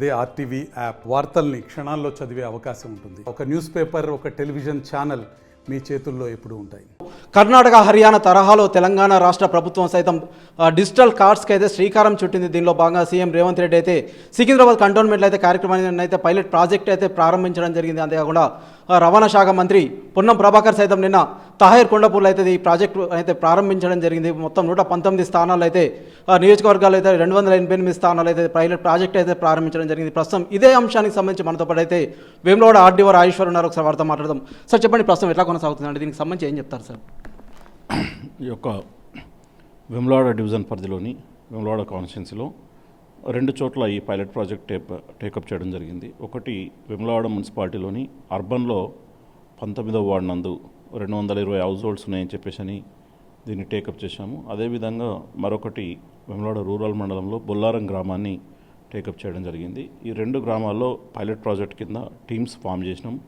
అదే RTV app వార్తల్ని క్షణాల్లో చదివే అవకాశం ఉంటుంది. ఒక న్యూస్ పేపర్, ఒక టెలివిజన్ ఛానల్ మీ చేతుల్లో ఎప్పుడూ ఉంటాయి. కర్ణాటక, హర్యానా తరహాలో తెలంగాణ రాష్ట్ర ప్రభుత్వం సైతం డిజిటల్ కార్డ్స్కి అయితే శ్రీకారం చుట్టింది. దీనిలో భాగంగా సీఎం రేవంత్ రెడ్డి అయితే సికింద్రాబాద్ కంటోన్మెంట్లో అయితే కార్యక్రమాన్ని అయితే పైలట్ ప్రాజెక్ట్ అయితే ప్రారంభించడం జరిగింది. అంతేకాకుండా రవాణా శాఖ మంత్రి పొన్నం ప్రభాకర్ సైతం నిన్న తహాయర్ కొండపూర్లో అయితే ఈ ప్రాజెక్టు అయితే ప్రారంభించడం జరిగింది. మొత్తం 119 స్థానాలు అయితే నియోజకవర్గాలు అయితే 288 స్థానాలు అయితే పైలట్ ప్రాజెక్ట్ అయితే ప్రారంభించడం జరిగింది. ప్రస్తుతం ఇదే అంశానికి సంబంధించి మనతో పాటు అయితే వేములవాడ ఆర్డీఓ రాజేశ్వర్ ఉన్నారు. ఒకసారి వారితో మాట్లాడదాం. సార్ చెప్పండి, ప్రస్తుతం ఎట్లా కొనసాగుతుందండి, దీనికి సంబంధించి ఏం చెప్తారు సార్? ఈ యొక్క వేములవాడ డివిజన్ పరిధిలోని వేములవాడ కాన్స్టిట్యున్సీలో 2 చోట్ల ఈ పైలట్ ప్రాజెక్ట్ టేకప్ చేయడం జరిగింది. ఒకటి వేములవాడ మున్సిపాలిటీలోని అర్బన్లో 19వ వార్డు నందు 220 హౌస్ హోల్డ్స్ ఉన్నాయని చెప్పేసి దీన్ని టేకప్ చేశాము. అదేవిధంగా మరొకటి వేములవాడ రూరల్ మండలంలో బొల్లారం గ్రామాన్ని టేకప్ చేయడం జరిగింది. ఈ 2 గ్రామాల్లో పైలట్ ప్రాజెక్ట్ కింద టీమ్స్ ఫామ్ చేసినాం.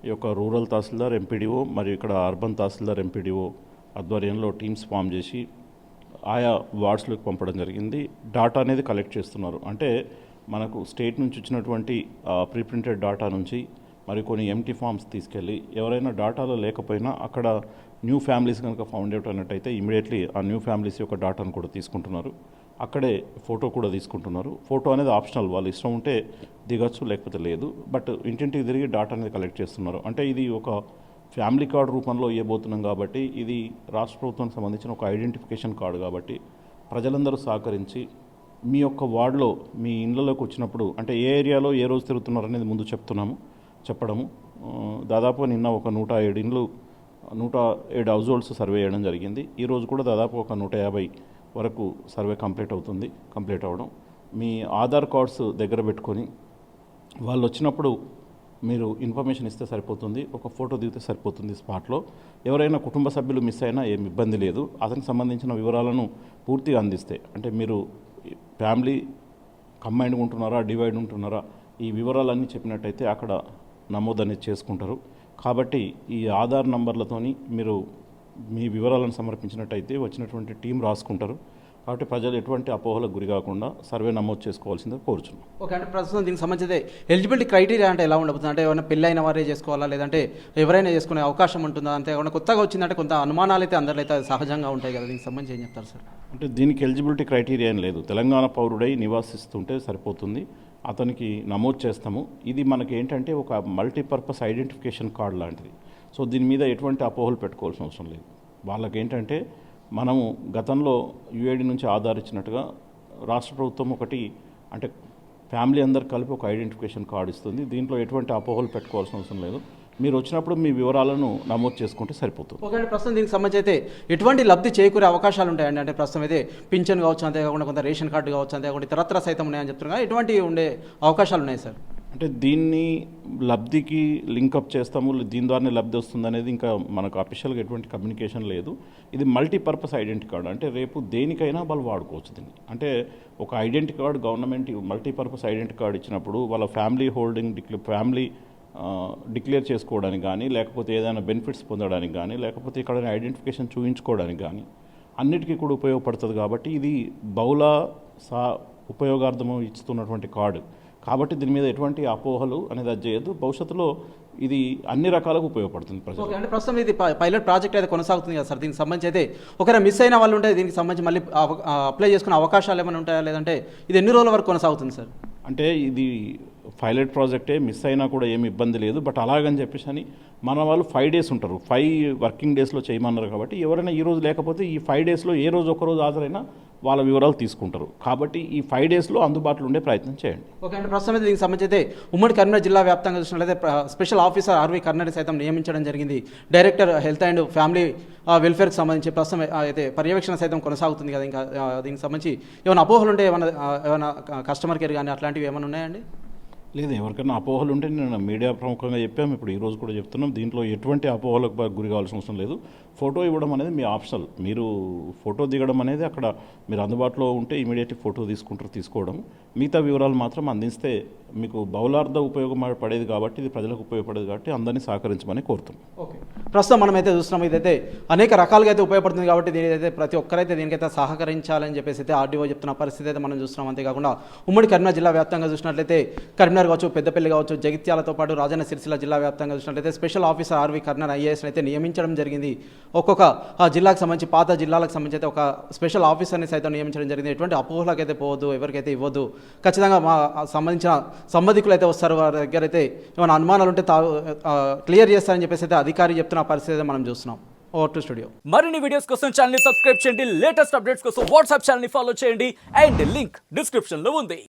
ఈ యొక్క రూరల్ తహసీల్దార్, ఎంపీడీఓ మరియు ఇక్కడ అర్బన్ తహసీల్దార్, ఎంపీడీఓ ఆధ్వర్యంలో టీమ్స్ ఫామ్ చేసి ఆయా వార్డ్స్లోకి పంపడం జరిగింది. డాటా అనేది కలెక్ట్ చేస్తున్నారు. అంటే మనకు స్టేట్ నుంచి వచ్చినటువంటి ప్రీ ప్రింటెడ్ డాటా నుంచి మరి కొన్ని ఎంటీ ఫామ్స్ తీసుకెళ్ళి ఎవరైనా డాటాలో లేకపోయినా అక్కడ న్యూ ఫ్యామిలీస్ కనుక ఫౌండ్ అవుట్ అయినట్టయితే ఇమీడియట్లీ ఆ న్యూ ఫ్యామిలీస్ యొక్క డాటాను కూడా తీసుకుంటున్నారు. అక్కడే ఫోటో కూడా తీసుకుంటున్నారు. ఫోటో అనేది ఆప్షనల్, వాళ్ళు ఇష్టం ఉంటే దిగచ్చు, లేకపోతే లేదు. బట్ ఇంటింటికి తిరిగి డాటా అనేది కలెక్ట్ చేస్తున్నారు. అంటే ఇది ఒక ఫ్యామిలీ కార్డు రూపంలో ఇవ్వబోతున్నాం కాబట్టి ఇది రాష్ట్ర ప్రభుత్వానికి సంబంధించిన ఒక ఐడెంటిఫికేషన్ కార్డు కాబట్టి ప్రజలందరూ సహకరించి మీ యొక్క వార్డులో మీ ఇళ్ళలోకి వచ్చినప్పుడు అంటే ఏ ఏరియాలో ఏ రోజు తిరుగుతున్నారు అనేది ముందు చెప్పడము. దాదాపు నిన్న ఒక 107 ఇండ్లు 107 హౌస్ హోల్డ్స్ సర్వే చేయడం జరిగింది. ఈరోజు కూడా దాదాపు ఒక 150 వరకు సర్వే కంప్లీట్ అవ్వడం. మీ ఆధార్ కార్డ్స్ దగ్గర పెట్టుకొని వాళ్ళు వచ్చినప్పుడు మీరు ఇన్ఫర్మేషన్ ఇస్తే సరిపోతుంది, ఒక ఫోటో దిగితే సరిపోతుంది. స్పాట్లో ఎవరైనా కుటుంబ సభ్యులు మిస్ అయినా ఏమి ఇబ్బంది లేదు. అతనికి సంబంధించిన వివరాలను పూర్తిగా అందిస్తే, అంటే మీరు ఫ్యామిలీ కంబైన్డ్గా ఉంటున్నారా, డివైడ్ ఉంటున్నారా, ఈ వివరాలన్నీ చెప్పినట్టయితే అక్కడ నమోదు అనేది చేసుకుంటారు. కాబట్టి ఈ ఆధార్ నంబర్లతోని మీరు మీ వివరాలను సమర్పించినట్టయితే వచ్చినటువంటి టీం రాసుకుంటారు. కాబట్టి ప్రజలు ఎటువంటి అపోహలకు గురి కాకుండా సర్వే నమోదు చేసుకోవాల్సిందే కోరుచున్నాం. ఓకే, అంటే ప్రస్తుతం దీనికి సంబంధించి ఎలిజిబిలిటీ క్రైటీరియా అంటే ఎలా ఉండబోతుంది? అంటే ఏమైనా పెళ్ళైన వారే చేసుకోవాలా, లేదంటే ఎవరైనా చేసుకునే అవకాశం ఉంటుందా? అంతే ఏమైనా కొత్తగా వచ్చిందంటే కొంత అనుమానాలు అయితే అందరిలో అయితే సహజంగా ఉంటాయి కదా, దీనికి సంబంధించి ఏం చెప్తారు సార్? అంటే దీనికి ఎలిజిబిలిటీ క్రైటీరియా ఏం లేదు. తెలంగాణ పౌరుడై నివాసిస్తుంటే సరిపోతుంది, అతనికి నమోదు చేస్తాము. ఇది మనకి ఏంటంటే ఒక మల్టీపర్పస్ ఐడెంటిఫికేషన్ కార్డు లాంటిది. సో దీని మీద ఎటువంటి అపోహలు పెట్టుకోవాల్సిన అవసరం లేదు. వాళ్ళకి ఏంటంటే మనము గతంలో యుఐడి నుంచి ఆధార్ ఇచ్చినట్టుగా రాష్ట్ర ప్రభుత్వం ఒకటి అంటే ఫ్యామిలీ అందరు కలిపి ఒక ఐడెంటిఫికేషన్ కార్డు ఇస్తుంది. దీంట్లో ఎటువంటి అపోహలు పెట్టుకోవాల్సిన అవసరం లేదు. మీరు వచ్చినప్పుడు మీ వివరాలను నమోదు చేసుకుంటే సరిపోతుంది. ఓకే, ప్రస్తుతం దీనికి సంబంధించి అయితే ఎటువంటి లబ్ధి చేకూరే అవకాశాలు ఉంటాయండి? అంటే ప్రస్తుతం అయితే పింఛన్ కావచ్చు, అంతేకాకుండా కొంత రేషన్ కార్డు కావచ్చు, అంతేకాకుండా ఇతరత్ర సైతం ఉన్నాయని చెప్తున్నారు. ఎటువంటి ఉండే అవకాశాలు ఉన్నాయి సార్? అంటే దీన్ని లబ్ధికి లింకప్ చేస్తాము, దీని ద్వారానే లబ్ధి వస్తుంది అనేది ఇంకా మనకు అఫీషియల్గా ఎటువంటి కమ్యూనికేషన్ లేదు. ఇది మల్టీపర్పస్ ఐడెంటిటీ కార్డు, అంటే రేపు దేనికైనా వాళ్ళు వాడుకోవచ్చు దీన్ని. అంటే ఒక identity card government multipurpose identity card ఇచ్చినప్పుడు వాళ్ళ ఫ్యామిలీ హోల్డింగ్ ఫ్యామిలీ డిక్లేర్ చేసుకోవడానికి కానీ, లేకపోతే ఏదైనా బెనిఫిట్స్ పొందడానికి కానీ, లేకపోతే ఇక్కడ ఐడెంటిఫికేషన్ చూపించుకోవడానికి కానీ అన్నిటికీ కూడా ఉపయోగపడుతుంది. కాబట్టి ఇది బహుళ ఉపయోగార్థం ఇస్తున్నటువంటి కార్డు కాబట్టి దీని మీద ఎటువంటి అపోహలు అనేది అది చేయొద్దు. భవిష్యత్తులో ఇది అన్ని రకాలకు ఉపయోగపడుతుంది ప్రజలు. అంటే ప్రస్తుతం ఇది పైలట్ ప్రాజెక్ట్ అయితే కొనసాగుతుంది కదా సార్, దీనికి సంబంధించి అయితే ఒకవేళ మిస్ అయిన వాళ్ళు ఉంటే దీనికి సంబంధించి మళ్ళీ అప్లై చేసుకునే అవకాశాలు ఏమైనా ఉంటాయా, లేదంటే ఇది ఎన్ని రోజుల వరకు కొనసాగుతుంది సార్? అంటే ఇది పైలట్ ప్రాజెక్టే, మిస్ అయినా కూడా ఏమి ఇబ్బంది లేదు. బట్ అలాగని చెప్పేసి అని మన వాళ్ళు 5 days ఉంటారు, 5 వర్కింగ్ డేస్లో చేయమన్నారు. కాబట్టి ఎవరైనా ఈ రోజు లేకపోతే ఈ 5 daysలో ఏ రోజు ఒకరోజు హాజరైనా వాళ్ళ వివరాలు తీసుకుంటారు. కాబట్టి ఈ 5 daysలో అందుబాటులో ఉండే ప్రయత్నం చేయండి. ఓకే, అంటే ప్రస్తుతం అయితే దీనికి సంబంధించి అయితే ఉమ్మడి కరీంనగర్ జిల్లా వ్యాప్తంగా చూసినట్లయితే స్పెషల్ ఆఫీసర్ ఆర్వి కర్ణాటక సైతం నియమించడం జరిగింది. డైరెక్టర్ హెల్త్ అండ్ ఫ్యామిలీ వెల్ఫేర్కి సంబంధించి ప్రస్తుతం అయితే పర్యవేక్షణ సైతం కొనసాగుతుంది కదా. ఇంకా దీనికి సంబంధించి ఏమైనా అపోహలు ఉంటే ఏమైనా కస్టమర్ కేర్ కానీ అట్లాంటివి ఏమైనా ఉన్నాయండి? లేదు, ఎవరికైనా అపోహలు ఉంటే నేను మీడియా ప్రముఖంగా చెప్పాము, ఇప్పుడు ఈరోజు కూడా చెప్తున్నాం. దీంట్లో ఎటువంటి అపోహలకు గురి కావాల్సిన అవసరం లేదు. ఫోటో ఇవ్వడం అనేది మీ ఆప్షనల్. మీరు ఫోటో దిగడం అనేది అక్కడ మీరు అందుబాటులో ఉంటే ఇమీడియట్లీ ఫోటో తీసుకోవడం. మిగతా వివరాలు మాత్రం అందిస్తే మీకు బహుళార్థ ఉపయోగపడేది కాబట్టి ఇది ప్రజలకు ఉపయోగపడేది కాబట్టి అందరినీ సహకరించమని కోరుతున్నాం. ఓకే, ప్రస్తుతం మనం అయితే చూస్తున్నాం, ఇదైతే అనేక రకాలుగా అయితే ఉపయోగపడుతుంది కాబట్టి దీనికైతే ప్రతి ఒక్కరైతే దీనికైతే సహకరించాలని చెప్పేసి అయితే ఆర్డీఓ చెప్తున్న పరిస్థితి అయితే మనం చూస్తున్నాం. అంతేకాకుండా ఉమ్మడి కరీంనగర్ జిల్లా వ్యాప్తంగా చూసినట్లయితే కరీంనగర్ కావచ్చు, పెద్దపల్లి కావచ్చు, జగిత్యాలతో పాటు రాజన్న సిరిసిల్ల జిల్లా వ్యాప్తంగా చూసినట్లయితే స్పెషల్ ఆఫీసర్ ఆర్వి కర్ణన్ ఐఏఎస్ని అయితే నియమించడం జరిగింది. ఒక్కొక్క జిల్లాకు సంబంధించి పాత జిల్లాలకు సంబంధించి అయితే ఒక స్పెషల్ ఆఫీసర్ని సైతం నియమించడం జరిగింది. ఎటువంటి అపోహలకు అయితే పోవద్దు, ఎవరికైతే ఇవ్వద్దు. ఖచ్చితంగా మా సంబంధించిన సంబంధికులు అయితే వస్తారు, వారి దగ్గర అయితే ఏమైనా అనుమానాలు ఉంటే క్లియర్ చేస్తారని చెప్పేసి అయితే అధికారి చెప్తున్న పరిస్థితి అయితే మనం చూస్తున్నాం. Over to studio. మరిన్ని వీడియోస్ కోసం ఛానల్ ని సబ్స్క్రైబ్ చేయండి, లేటెస్ట్ అప్డేట్స్ కోసం వాట్సాప్ ఛానల్ ని ఫాలో చేయండి అండ్ లింక్ డిస్క్రిప్షన్ లో ఉంది.